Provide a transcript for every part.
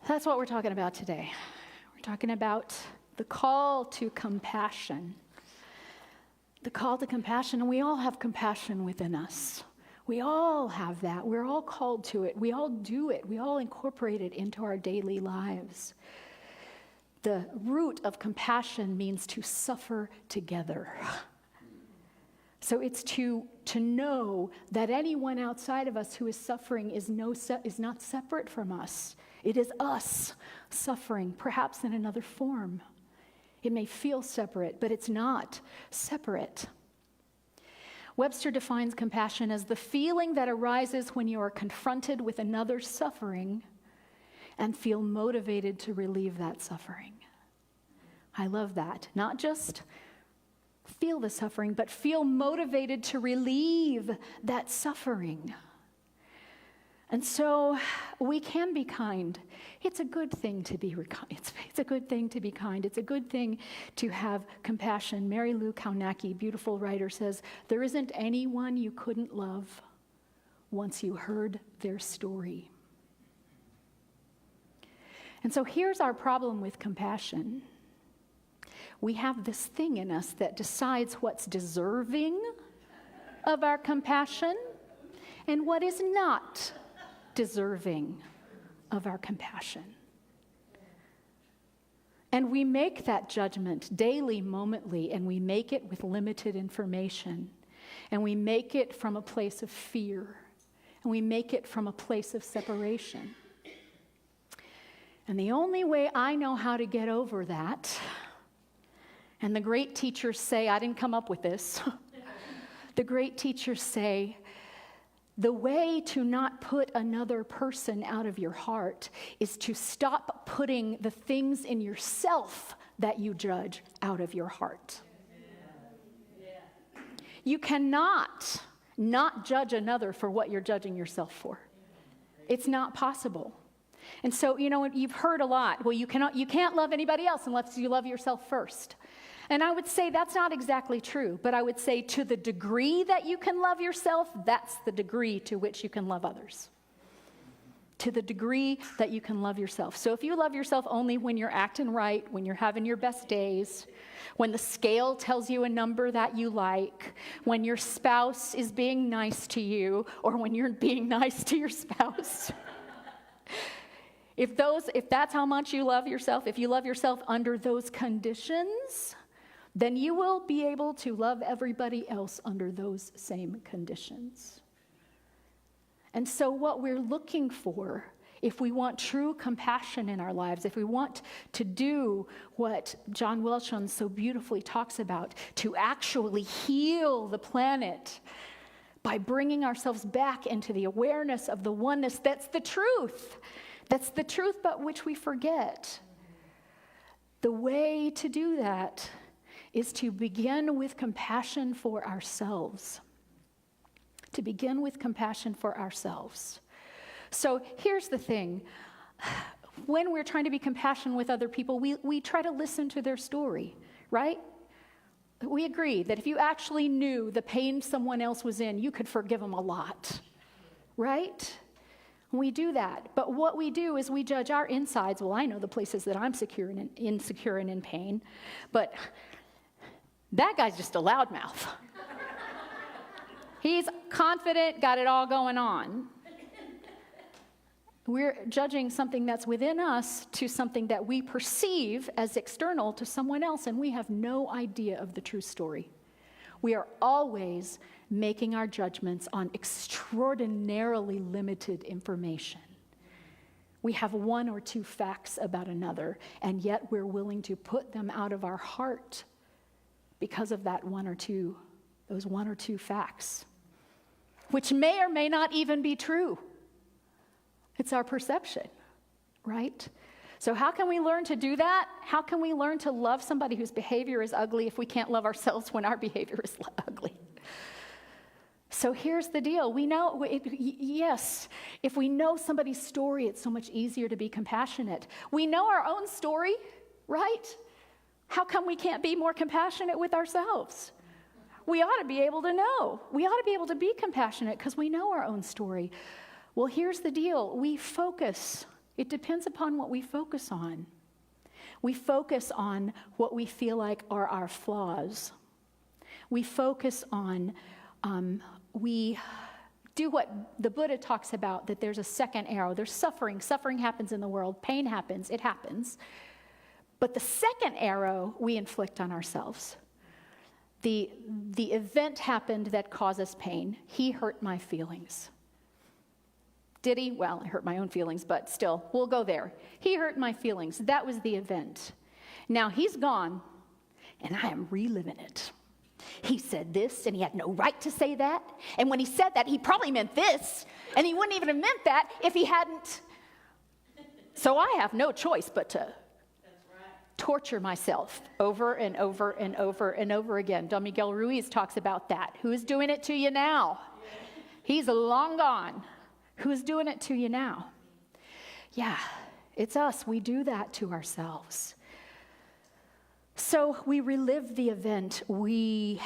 That's what we're talking about today. We're talking about the call to compassion. The call to compassion, and we all have compassion within us. We all have that. We're all called to it. We all do it. We all incorporate it into our daily lives. The root of compassion means to suffer together. So it's to know that anyone outside of us who is suffering is not separate from us. It is us suffering, perhaps in another form. It may feel separate, but it's not separate. Webster defines compassion as the feeling that arises when you are confronted with another's suffering and feel motivated to relieve that suffering. I love that. Not just feel the suffering, but feel motivated to relieve that suffering. And so we can be kind. It's a good thing to be it's a good thing to be kind. It's a good thing to have compassion. Mary Lou Kaunacki, beautiful writer, says, "There isn't anyone you couldn't love once you heard their story." And so here's our problem with compassion. We have this thing in us that decides what's deserving of our compassion and what is not deserving of our compassion. And we make that judgment daily, momently, and we make it with limited information. And we make it from a place of fear. And we make it from a place of separation. And the only way I know how to get over that, and the great teachers say, I didn't come up with this, the great teachers say, the way to not put another person out of your heart is to stop putting the things in yourself that you judge out of your heart. You cannot not judge another for what you're judging yourself for. It's not possible. And so, you've heard a lot, well, you can't love anybody else unless you love yourself first. And I would say that's not exactly true, but I would say to the degree that you can love yourself, that's the degree to which you can love others. To the degree that you can love yourself. So if you love yourself only when you're acting right, when you're having your best days, when the scale tells you a number that you like, when your spouse is being nice to you, or when you're being nice to your spouse, if that's how much you love yourself, if you love yourself under those conditions, then you will be able to love everybody else under those same conditions. And so what we're looking for, if we want true compassion in our lives, if we want to do what John Welshon so beautifully talks about, to actually heal the planet by bringing ourselves back into the awareness of the oneness, that's the truth. That's the truth but which we forget. The way to do that is to begin with compassion for ourselves. To begin with compassion for ourselves. So here's the thing. When we're trying to be compassionate with other people, we try to listen to their story, right? We agree that if you actually knew the pain someone else was in, you could forgive them a lot, right? We do that. But what we do is we judge our insides. Well, I know the places that I'm insecure and in pain, but that guy's just a loudmouth. He's confident, got it all going on. We're judging something that's within us to something that we perceive as external to someone else, and we have no idea of the true story. We are always making our judgments on extraordinarily limited information. We have one or two facts about another, and yet we're willing to put them out of our heart because of those one or two facts, which may or may not even be true. It's our perception, right? So how can we learn to do that? How can we learn to love somebody whose behavior is ugly if we can't love ourselves when our behavior is ugly? So here's the deal. We know, yes, if we know somebody's story, it's so much easier to be compassionate. We know our own story, right? How come we can't be more compassionate with ourselves? We ought to be able to know. We ought to be able to be compassionate because we know our own story. Well, here's the deal. We focus It depends upon what we focus on. We focus on what we feel like are our flaws. We focus on, we do what the Buddha talks about, that there's a second arrow. There's suffering. Suffering happens in the world. Pain happens. It happens. But the second arrow we inflict on ourselves. The event happened that causes pain. He hurt my feelings. Did he? Well, I hurt my own feelings, but still, we'll go there. He hurt my feelings. That was the event. Now he's gone, and I am reliving it. He said this, and he had no right to say that. And when he said that, he probably meant this, and he wouldn't even have meant that if he hadn't. So I have no choice but to torture myself over and over and over and over again. Don Miguel Ruiz talks about that. Who's doing it to you now? He's long gone. Who's doing it to you now? Yeah, it's us. We do that to ourselves. So we relive the event. We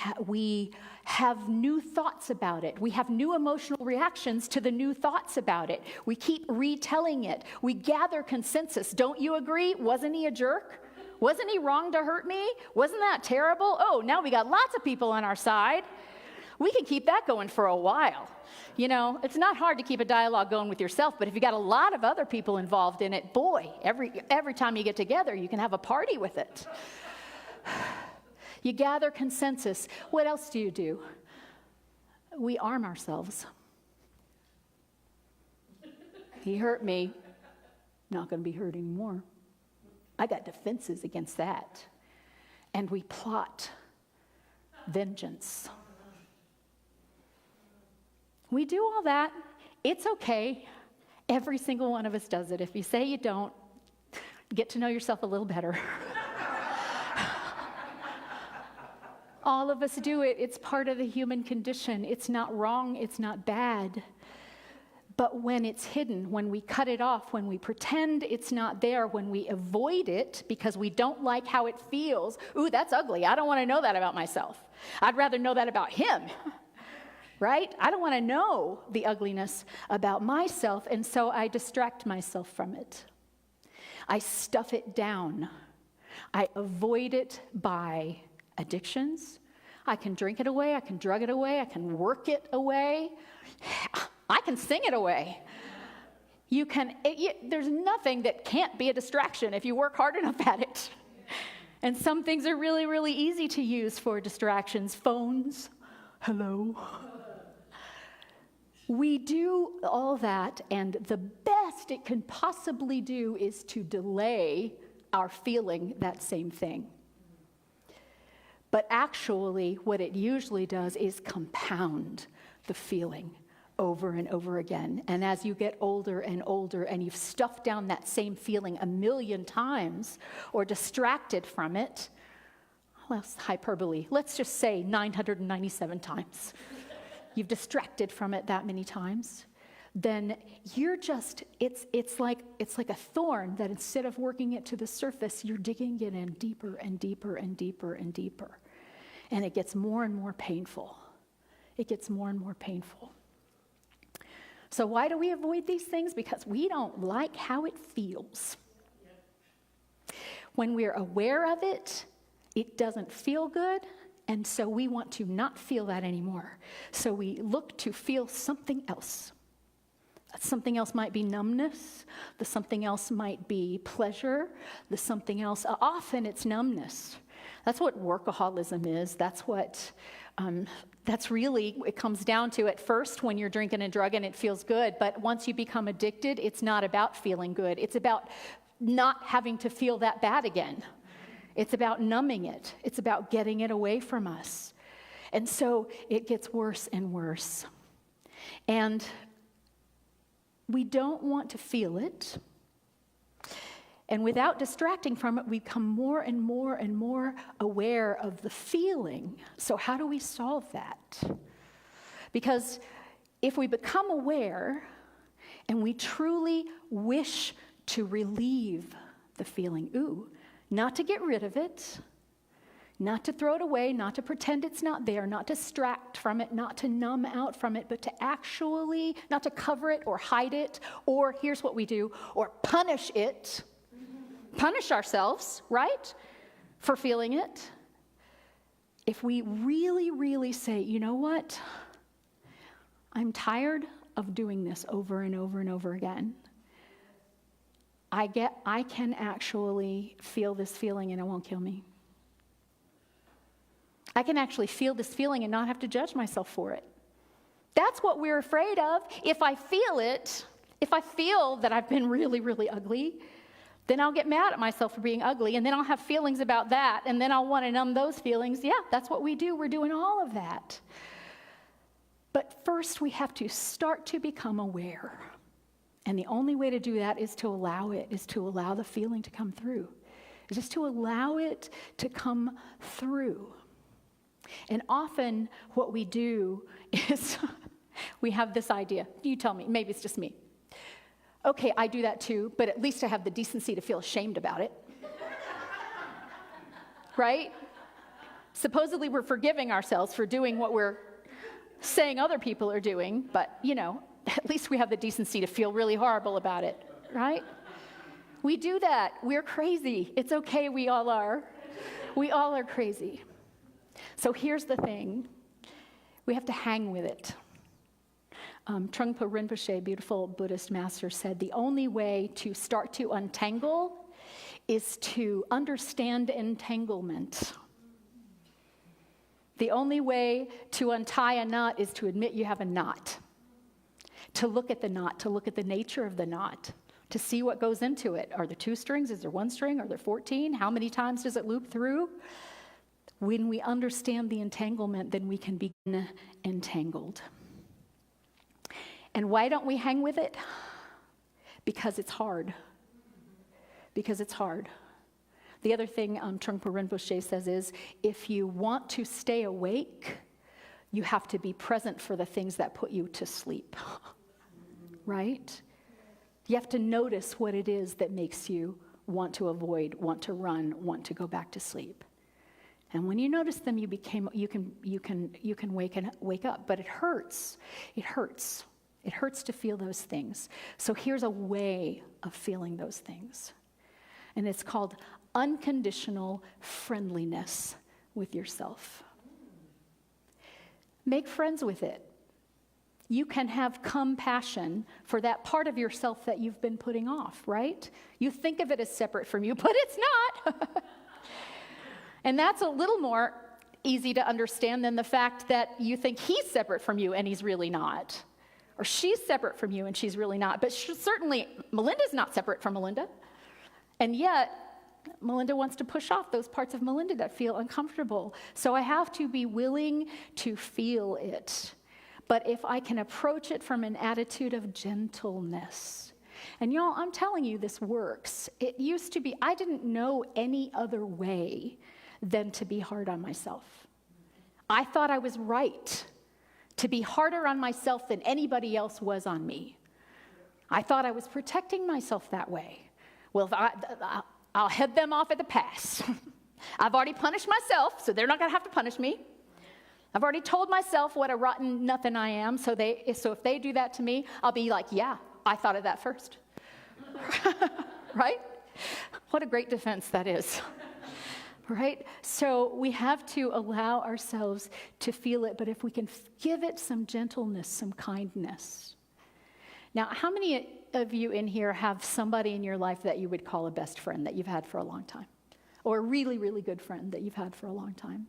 have new thoughts about it. We have new emotional reactions to the new thoughts about it. We keep retelling it. We gather consensus. Don't you agree? Wasn't he a jerk? Wasn't he wrong to hurt me? Wasn't that terrible? Oh, now we got lots of people on our side. We can keep that going for a while. You know, it's not hard to keep a dialogue going with yourself, but if you got a lot of other people involved in it, boy, every time you get together, you can have a party with it. You gather consensus. What else do you do? We arm ourselves. He hurt me. Not going to be hurt anymore. I got defenses against that. And we plot vengeance. We do all that. It's okay. Every single one of us does it. If you say you don't, get to know yourself a little better. All of us do it. It's part of the human condition. It's not wrong. It's not bad. But when it's hidden, when we cut it off, when we pretend it's not there, when we avoid it because we don't like how it feels, ooh, that's ugly. I don't want to know that about myself. I'd rather know that about him. Right? I don't want to know the ugliness about myself, and so I distract myself from it. I stuff it down. I avoid it by addictions. I can drink it away. I can drug it away. I can work it away. I can sing it away. There's nothing that can't be a distraction if you work hard enough at it. And some things are really, really easy to use for distractions. Phones. Hello. We do all that, and the best it can possibly do is to delay our feeling that same thing. But actually, what it usually does is compound the feeling over and over again. And as you get older and older, and you've stuffed down that same feeling 1,000,000 times, or distracted from it, less hyperbole, let's just say 997 times. You've distracted from it that many times, then you're just, it's like a thorn that instead of working it to the surface, you're digging it in deeper and deeper and deeper and deeper. And it gets more and more painful. It gets more and more painful. So why do we avoid these things? Because we don't like how it feels. When we're aware of it, it doesn't feel good. And so we want to not feel that anymore. So we look to feel something else. Something else might be numbness. The something else might be pleasure. The something else, often it's numbness. That's what workaholism is. That's really, it comes down to at first when you're drinking and drugging, it feels good. But once you become addicted, it's not about feeling good. It's about not having to feel that bad again. It's about numbing it. It's about getting it away from us. And so it gets worse and worse. And we don't want to feel it. And without distracting from it, we become more and more and more aware of the feeling. So how do we solve that? Because if we become aware and we truly wish to relieve the feeling, not to get rid of it, Not to throw it away, not to pretend it's not there, not to distract from it, not to numb out from it, but to actually, not to cover it or hide it, or here's what we do, or punish it. Punish ourselves, right, for feeling it. If we really, really say, you know what? I'm tired of doing this over and over and over again. I can actually feel this feeling and it won't kill me. I can actually feel this feeling and not have to judge myself for it. That's what we're afraid of. If I feel it, if I feel that I've been really, really ugly, then I'll get mad at myself for being ugly, and then I'll have feelings about that, and then I'll want to numb those feelings. Yeah, that's what we do. We're doing all of that. But first, we have to start to become aware. And the only way to do that is to allow it, is to allow the feeling to come through. It's just to allow it to come through. And often what we do is we have this idea. You tell me, maybe it's just me. Okay, I do that too, but at least I have the decency to feel ashamed about it. Right? Supposedly we're forgiving ourselves for doing what we're saying other people are doing, but, at least we have the decency to feel really horrible about it, right? We do that. We're crazy. It's okay, we all are. We all are crazy. So here's the thing. We have to hang with it. Trungpa Rinpoche, beautiful Buddhist master, said the only way to start to untangle is to understand entanglement. The only way to untie a knot is to admit you have a knot. To look at the knot, to look at the nature of the knot, to see what goes into it. Are there 2 strings? Is there 1 string? Are there 14? How many times does it loop through? When we understand the entanglement, then we can begin entangled. And why don't we hang with it? Because it's hard. Because it's hard. The other thing Trungpa Rinpoche says is, if you want to stay awake, you have to be present for the things that put you to sleep. Right? You have to notice what it is that makes you want to avoid, want to run, want to go back to sleep. And when you notice them, you can wake up. But it hurts. It hurts. It hurts to feel those things. So here's a way of feeling those things. And it's called unconditional friendliness with yourself. Make friends with it. You can have compassion for that part of yourself that you've been putting off, right? You think of it as separate from you, but it's not. And that's a little more easy to understand than the fact that you think he's separate from you and he's really not. Or she's separate from you and she's really not. But certainly, Melinda's not separate from Melinda. And yet, Melinda wants to push off those parts of Melinda that feel uncomfortable. So I have to be willing to feel it. But if I can approach it from an attitude of gentleness. And y'all, I'm telling you, this works. It used to be, I didn't know any other way than to be hard on myself. I thought I was right to be harder on myself than anybody else was on me. I thought I was protecting myself that way. Well, I'll head them off at the pass. I've already punished myself, so they're not going to have to punish me. I've already told myself what a rotten nothing I am, so if they do that to me, I'll be like, yeah, I thought of that first. Right? What a great defense that is. Right? So we have to allow ourselves to feel it, but if we can give it some gentleness, some kindness. Now, how many of you in here have somebody in your life that you would call a best friend that you've had for a long time? Or a really, really good friend that you've had for a long time?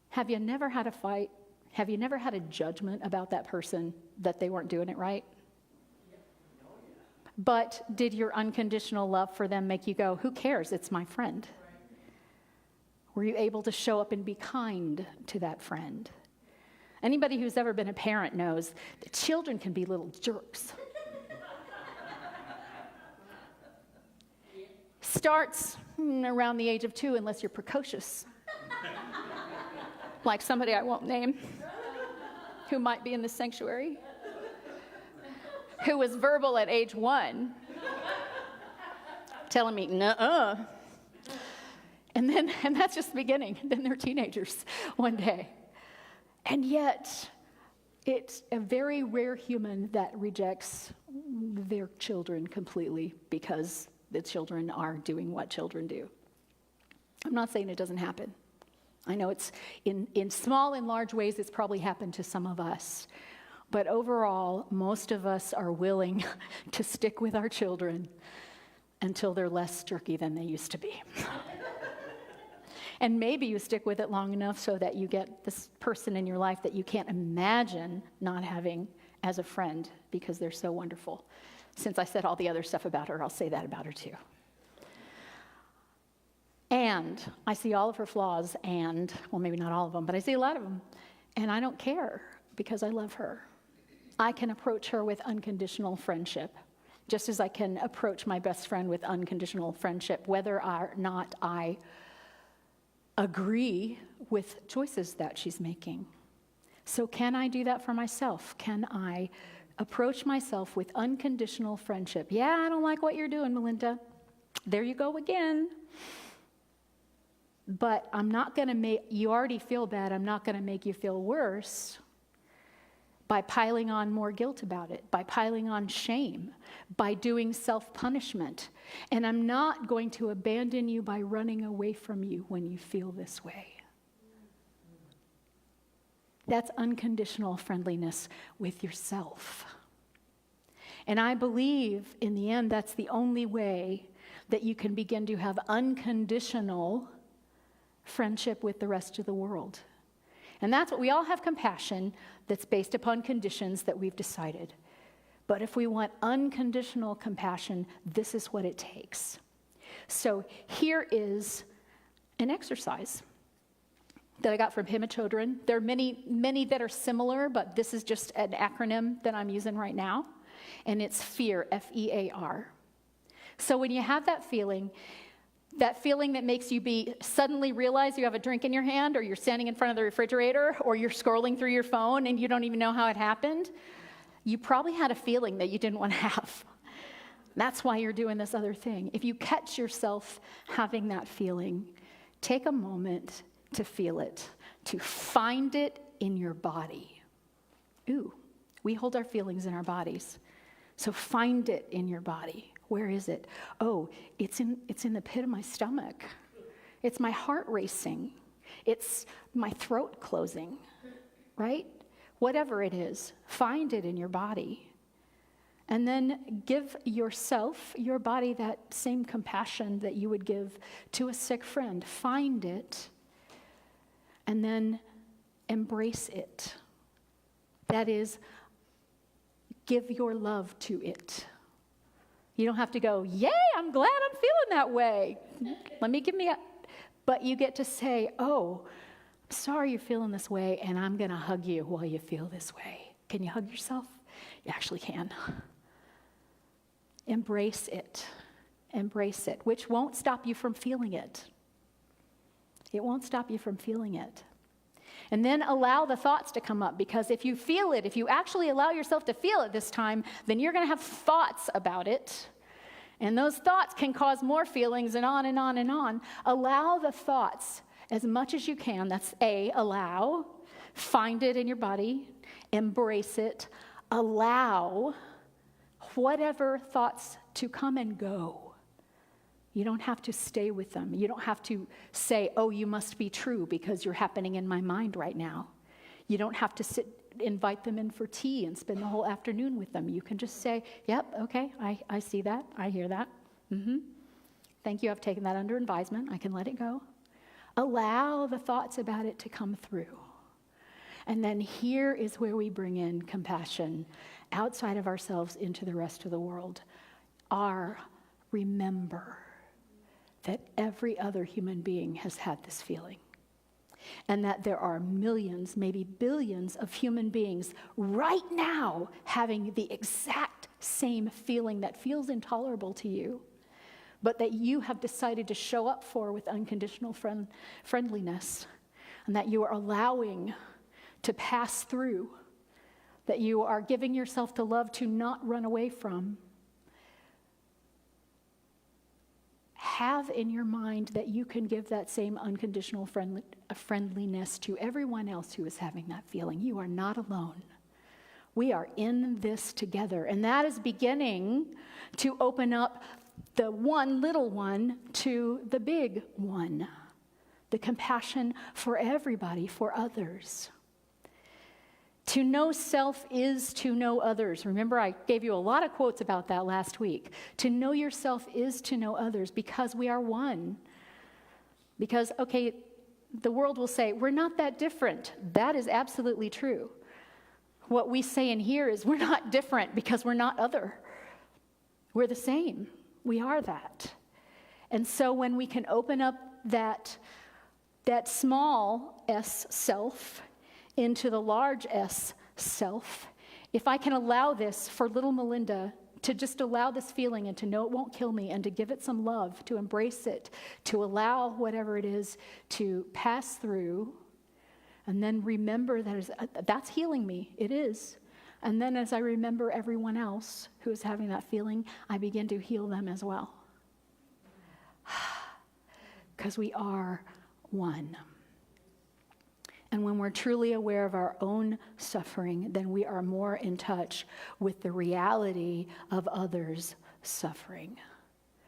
Have you never had a fight? Have you never had a judgment about that person that they weren't doing it right? But did your unconditional love for them make you go, who cares? It's my friend. Were you able to show up and be kind to that friend? Anybody who's ever been a parent knows that children can be little jerks. Starts around the age of 2 unless you're precocious. Like somebody I won't name who might be in the sanctuary, who was verbal at age 1, telling me, nuh-uh. And that's just the beginning. Then they're teenagers one day. And yet, it's a very rare human that rejects their children completely because the children are doing what children do. I'm not saying it doesn't happen. I know it's in small and large ways it's probably happened to some of us. But overall, most of us are willing to stick with our children until they're less jerky than they used to be. And maybe you stick with it long enough so that you get this person in your life that you can't imagine not having as a friend because they're so wonderful. Since I said all the other stuff about her, I'll say that about her too. And I see all of her flaws and, well, maybe not all of them, but I see a lot of them. And I don't care because I love her. I can approach her with unconditional friendship, just as I can approach my best friend with unconditional friendship, whether or not I agree with choices that she's making. So can I do that for myself? Can I approach myself with unconditional friendship? Yeah, I don't like what you're doing, Melinda. There you go again. But I'm not going to make, you already feel bad, I'm not going to make you feel worse by piling on more guilt about it, by piling on shame, by doing self-punishment. And I'm not going to abandon you by running away from you when you feel this way. That's unconditional friendliness with yourself. And I believe in the end that's the only way that you can begin to have unconditional friendship with the rest of the world. And that's what we all have compassion that's based upon conditions that we've decided. But if we want unconditional compassion, this is what it takes. So here is an exercise that I got from Hima Chodron. There are many that are similar, but this is just an acronym that I'm using right now. And it's FEAR, F-E-A-R. So when you have that feeling that makes you suddenly realize you have a drink in your hand, or you're standing in front of the refrigerator, or you're scrolling through your phone and you don't even know how it happened, you probably had a feeling that you didn't want to have. That's why you're doing this other thing. If you catch yourself having that feeling, take a moment to feel it, to find it in your body. Ooh, we hold our feelings in our bodies. So find it in your body. Where is it? Oh, it's in the pit of my stomach. It's my heart racing. It's my throat closing, right? Whatever it is, find it in your body. And then give yourself, your body, that same compassion that you would give to a sick friend. Find it, and then embrace it. That is, give your love to it. You don't have to go, yay, I'm glad I'm feeling that way. But you get to say, oh, I'm sorry you're feeling this way, and I'm going to hug you while you feel this way. Can you hug yourself? You actually can. Embrace it, which won't stop you from feeling it. It won't stop you from feeling it. And then allow the thoughts to come up, because if you feel it, if you actually allow yourself to feel it this time, then you're going to have thoughts about it. And those thoughts can cause more feelings, and on and on and on. Allow the thoughts as much as you can. That's A, allow. Find it in your body. Embrace it. Allow whatever thoughts to come and go. You don't have to stay with them. You don't have to say, oh, you must be true because you're happening in my mind right now. You don't have to invite them in for tea and spend the whole afternoon with them. You can just say, yep, okay, I see that. I hear that. Thank you, I've taken that under advisement. I can let it go. Allow the thoughts about it to come through. And then here is where we bring in compassion outside of ourselves into the rest of the world. Remember that every other human being has had this feeling, and that there are millions, maybe billions of human beings right now having the exact same feeling that feels intolerable to you, but that you have decided to show up for with unconditional friendliness, and that you are allowing to pass through, that you are giving yourself the love to not run away from. have in your mind that you can give that same unconditional friendliness to everyone else who is having that feeling. You are not alone. We are in this together. And that is beginning to open up the one little one to the big one. The compassion for everybody, for others. To know self is to know others. Remember, I gave you a lot of quotes about that last week. To know yourself is to know others because we are one. Because, okay, the world will say, we're not that different. That is absolutely true. What we say in here is we're not different because we're not other. We're the same. We are that. And so when we can open up that small s self into the large S self, if I can allow this for little Melinda to just allow this feeling and to know it won't kill me and to give it some love, to embrace it, to allow whatever it is to pass through, and then remember that's healing me. It is. And then as I remember everyone else who is having that feeling, I begin to heal them as well. Because we are one. And when we're truly aware of our own suffering, then we are more in touch with the reality of others' suffering.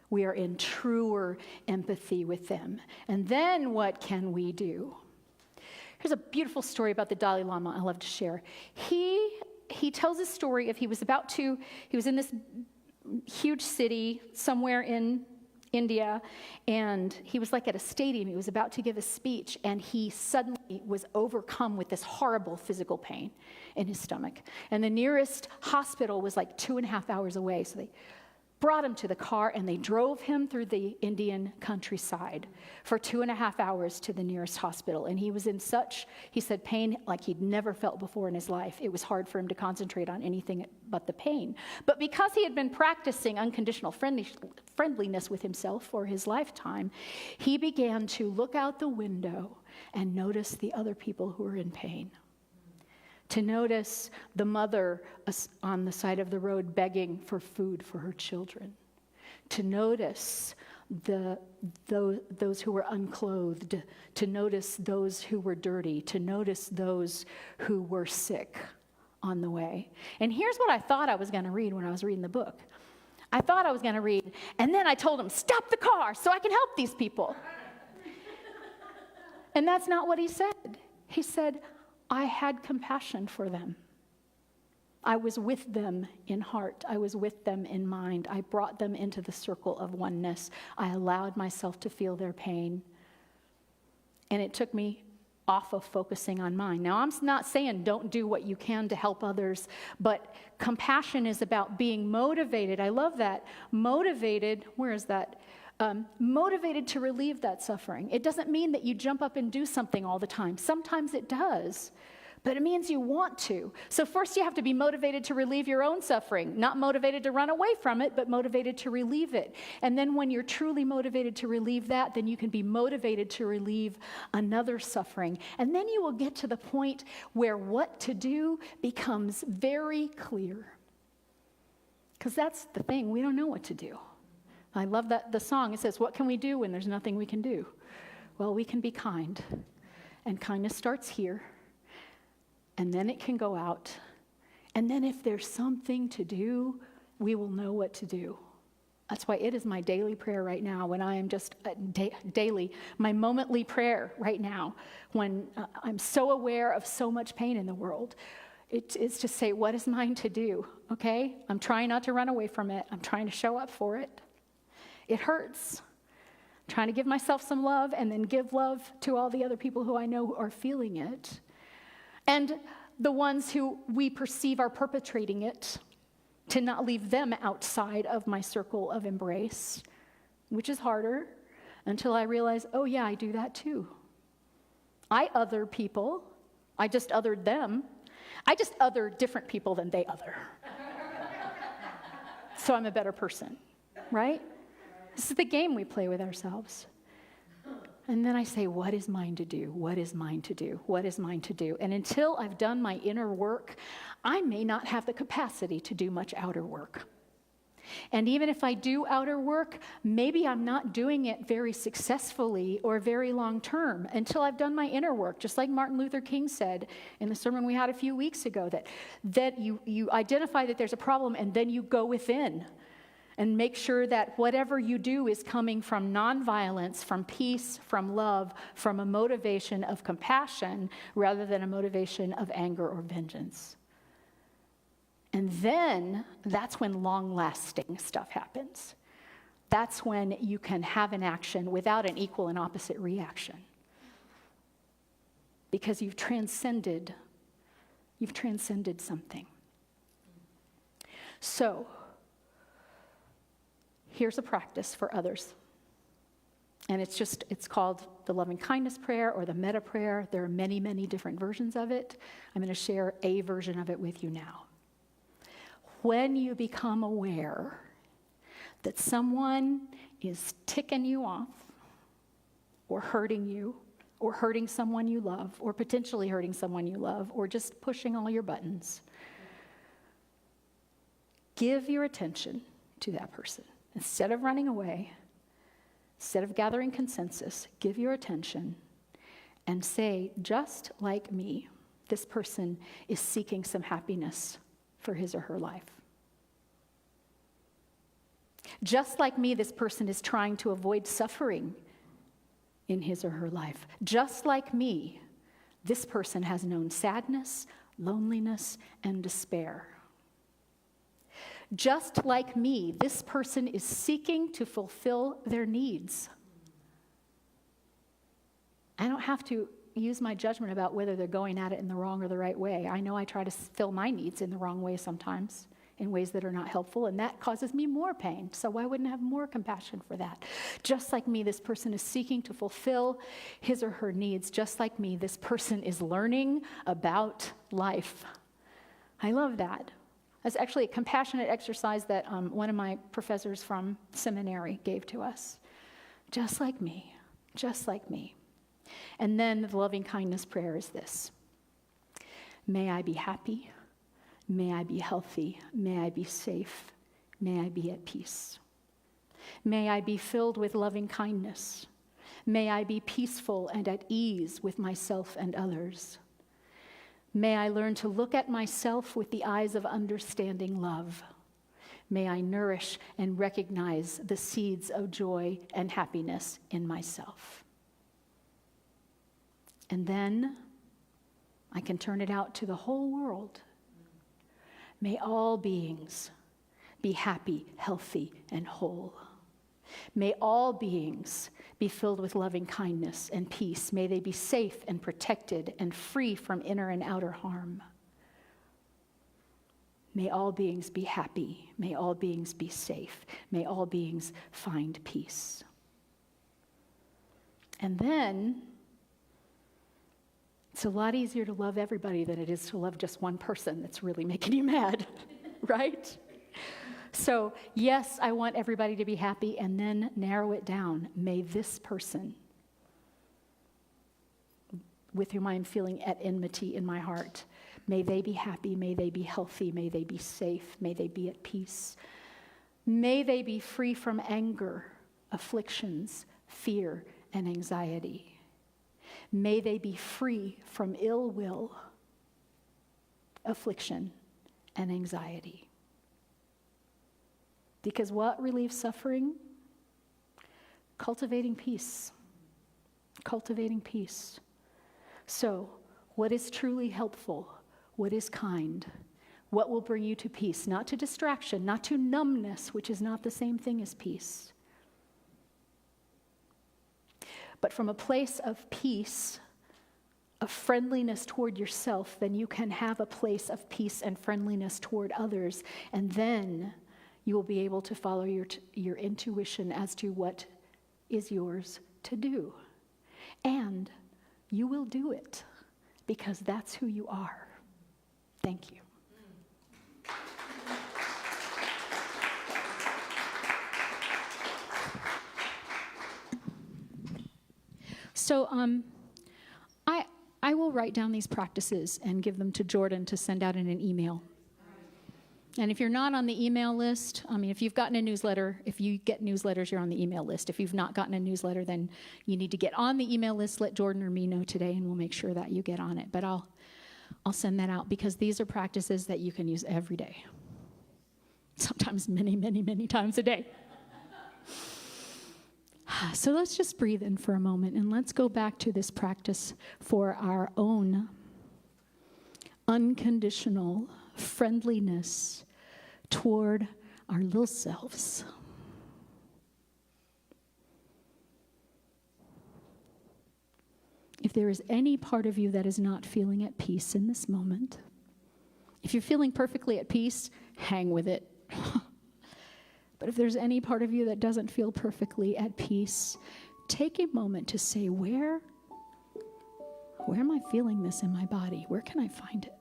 We are in truer empathy with them. And then what can we do? Here's a beautiful story about the Dalai Lama I love to share. He tells a story of he was in this huge city somewhere in India, and he was like at a stadium. He was about to give a speech, and he suddenly was overcome with this horrible physical pain in his stomach. And the nearest hospital was like 2.5 hours away, so they brought him to the car, and they drove him through the Indian countryside for 2.5 hours to the nearest hospital. And he was in he said, pain like he'd never felt before in his life. It was hard for him to concentrate on anything but the pain. But because he had been practicing unconditional friendliness with himself for his lifetime, he began to look out the window and notice the other people who were in pain. To notice the mother on the side of the road begging for food for her children. To notice those who were unclothed. To notice those who were dirty. To notice those who were sick on the way. And here's what I thought I was going to read when I was reading the book. I thought I was going to read, and then I told him, stop the car so I can help these people. And that's not what he said. He said, I had compassion for them. I was with them in heart. I was with them in mind. I brought them into the circle of oneness. I allowed myself to feel their pain. And it took me off of focusing on mine. Now, I'm not saying don't do what you can to help others, but compassion is about being motivated. I love that. Motivated, where is that? Motivated to relieve that suffering. It doesn't mean that you jump up and do something all the time. Sometimes it does, but it means you want to. So first you have to be motivated to relieve your own suffering, not motivated to run away from it, but motivated to relieve it. And then when you're truly motivated to relieve that, then you can be motivated to relieve another suffering. And then you will get to the point where what to do becomes very clear. Because that's the thing, we don't know what to do. I love that the song, it says, what can we do when there's nothing we can do? Well, we can be kind. And kindness starts here. And then it can go out. And then if there's something to do, we will know what to do. That's why it is my daily prayer right now when I am just daily, my momently prayer right now when I'm so aware of so much pain in the world. It's to say, what is mine to do? Okay? I'm trying not to run away from it. I'm trying to show up for it. It hurts. I'm trying to give myself some love and then give love to all the other people who I know are feeling it. And the ones who we perceive are perpetrating it, to not leave them outside of my circle of embrace, which is harder until I realize, oh yeah, I do that too. I other people. I just othered them. I just other different people than they other. So I'm a better person, right? This is the game we play with ourselves. And then I say, what is mine to do? What is mine to do? What is mine to do? And until I've done my inner work, I may not have the capacity to do much outer work. And even if I do outer work, maybe I'm not doing it very successfully or very long term until I've done my inner work, just like Martin Luther King said in the sermon we had a few weeks ago, that you identify that there's a problem and then you go within and make sure that whatever you do is coming from nonviolence, from peace, from love, from a motivation of compassion rather than a motivation of anger or vengeance. And then that's when long-lasting stuff happens. That's when you can have an action without an equal and opposite reaction. Because you've transcended something. So, here's a practice for others. And it's called the loving kindness prayer or the metta prayer. There are many, many different versions of it. I'm going to share a version of it with you now. When you become aware that someone is ticking you off or hurting you or hurting someone you love or potentially hurting someone you love or just pushing all your buttons, give your attention to that person. Instead of running away, instead of gathering consensus, give your attention and say, just like me, this person is seeking some happiness for his or her life. Just like me, this person is trying to avoid suffering in his or her life. Just like me, this person has known sadness, loneliness, and despair. Just like me, this person is seeking to fulfill their needs. I don't have to use my judgment about whether they're going at it in the wrong or the right way. I know I try to fill my needs in the wrong way sometimes, in ways that are not helpful, and that causes me more pain. So why wouldn't I have more compassion for that? Just like me, this person is seeking to fulfill his or her needs. Just like me, this person is learning about life. I love that. That's actually a compassionate exercise that one of my professors from seminary gave to us. Just like me, just like me. And then the loving kindness prayer is this. May I be happy. May I be healthy. May I be safe. May I be at peace. May I be filled with loving kindness. May I be peaceful and at ease with myself and others. May I learn to look at myself with the eyes of understanding love. May I nourish and recognize the seeds of joy and happiness in myself. And then I can turn it out to the whole world. May all beings be happy, healthy, and whole. May all beings be filled with loving kindness and peace. May they be safe and protected and free from inner and outer harm. May all beings be happy. May all beings be safe. May all beings find peace. And then it's a lot easier to love everybody than it is to love just one person that's really making you mad, right? So, yes, I want everybody to be happy, and then narrow it down. May this person, with whom I am feeling at enmity in my heart, may they be happy, may they be healthy, may they be safe, may they be at peace. May they be free from anger, afflictions, fear, and anxiety. May they be free from ill will, affliction, and anxiety. Because what relieves suffering? Cultivating peace. Cultivating peace. So, what is truly helpful? What is kind? What will bring you to peace? Not to distraction, not to numbness, which is not the same thing as peace. But from a place of peace, of friendliness toward yourself, then you can have a place of peace and friendliness toward others. And then you will be able to follow your intuition as to what is yours to do. And you will do it because that's who you are. Thank you. So I will write down these practices and give them to Jordan to send out in an email. And if you're not on the email list, if you've gotten a newsletter, if you get newsletters, you're on the email list. If you've not gotten a newsletter, then you need to get on the email list. Let Jordan or me know today, and we'll make sure that you get on it. But I'll send that out, because these are practices that you can use every day. Sometimes many, many, many times a day. So let's just breathe in for a moment, and let's go back to this practice for our own unconditional friendliness toward our little selves. If there is any part of you that is not feeling at peace in this moment, if you're feeling perfectly at peace, hang with it. But if there's any part of you that doesn't feel perfectly at peace, take a moment to say, where am I feeling this in my body? Where can I find it?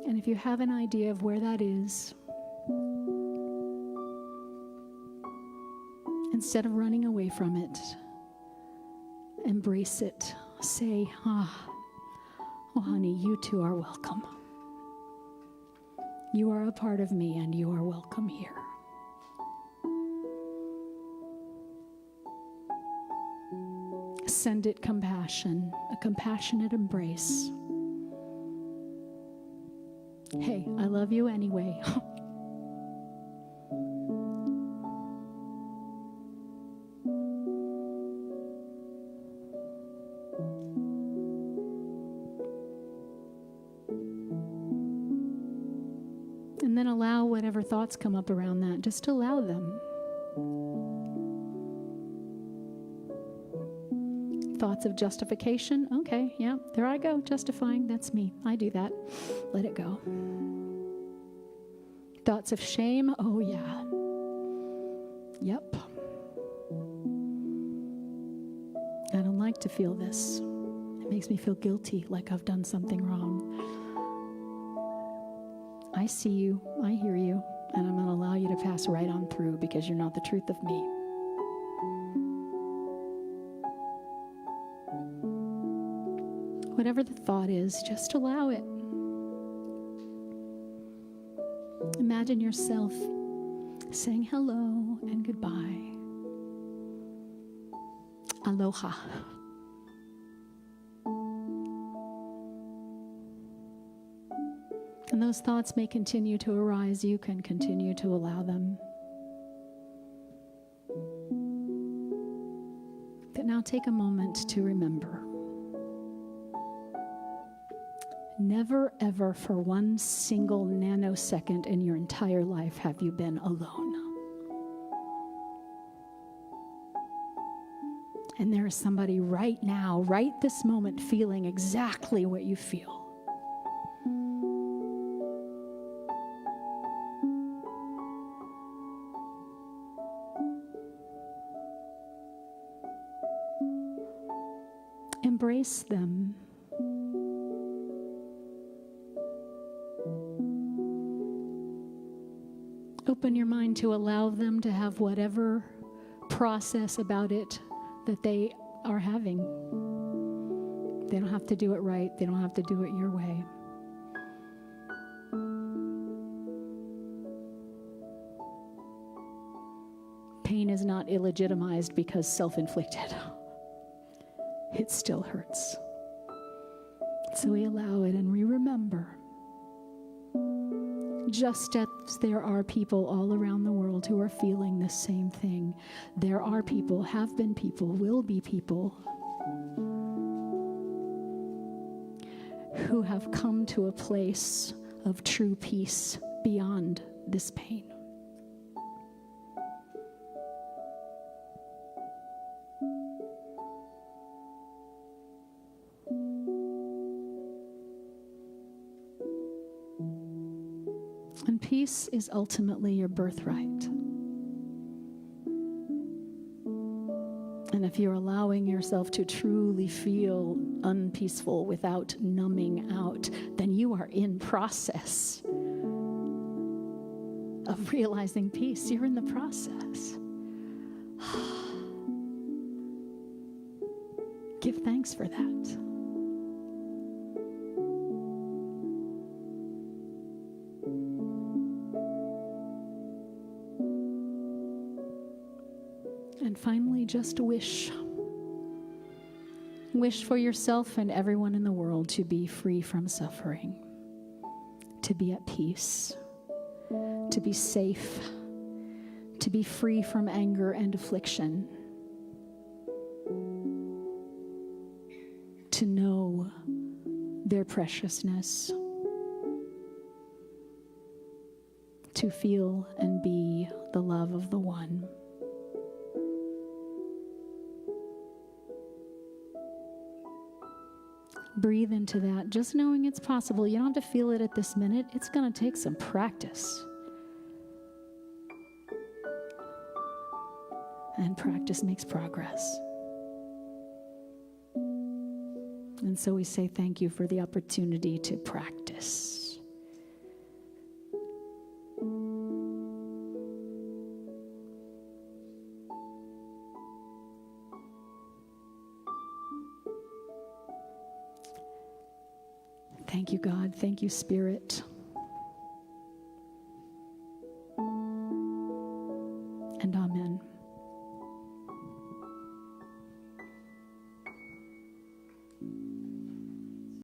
And if you have an idea of where that is, instead of running away from it, embrace it. Say, oh honey, you too are welcome. You are a part of me, and you are welcome here. Send it compassion, a compassionate embrace. Hey, I love you anyway. And then allow whatever thoughts come up around that. Just allow them. Thoughts of justification. Okay, yeah, there I go, justifying. That's me. I do that. Let it go. Thoughts of shame. Oh, yeah. Yep. I don't like to feel this. It makes me feel guilty, like I've done something wrong. I see you, I hear you, and I'm going to allow you to pass right on through, because you're not the truth of me. Whatever the thought is, just allow it. Imagine yourself saying hello and goodbye. Aloha. And those thoughts may continue to arise. You can continue to allow them. But now take a moment to remember. Never, ever for one single nanosecond in your entire life have you been alone. And there is somebody right now, right this moment, feeling exactly what you feel. Embrace them. Open your mind to allow them to have whatever process about it that they are having. They don't have to do it right. They don't have to do it your way. Pain is not illegitimized because self-inflicted. It still hurts. So we allow it and we remember. Just as there are people all around the world who are feeling the same thing, there are people, have been people, will be people who have come to a place of true peace beyond this pain. And peace is ultimately your birthright. And if you're allowing yourself to truly feel unpeaceful without numbing out, then you are in process. of realizing peace. You're in the process. Give thanks for that. And finally, just wish. Wish for yourself and everyone in the world to be free from suffering, to be at peace, to be safe, to be free from anger and affliction, to know their preciousness, to feel and be the love of the one. Breathe into that, just knowing it's possible. You don't have to feel it at this minute. It's going to take some practice. And practice makes progress. And so we say thank you for the opportunity to practice. Thank you, God. Thank you, Spirit.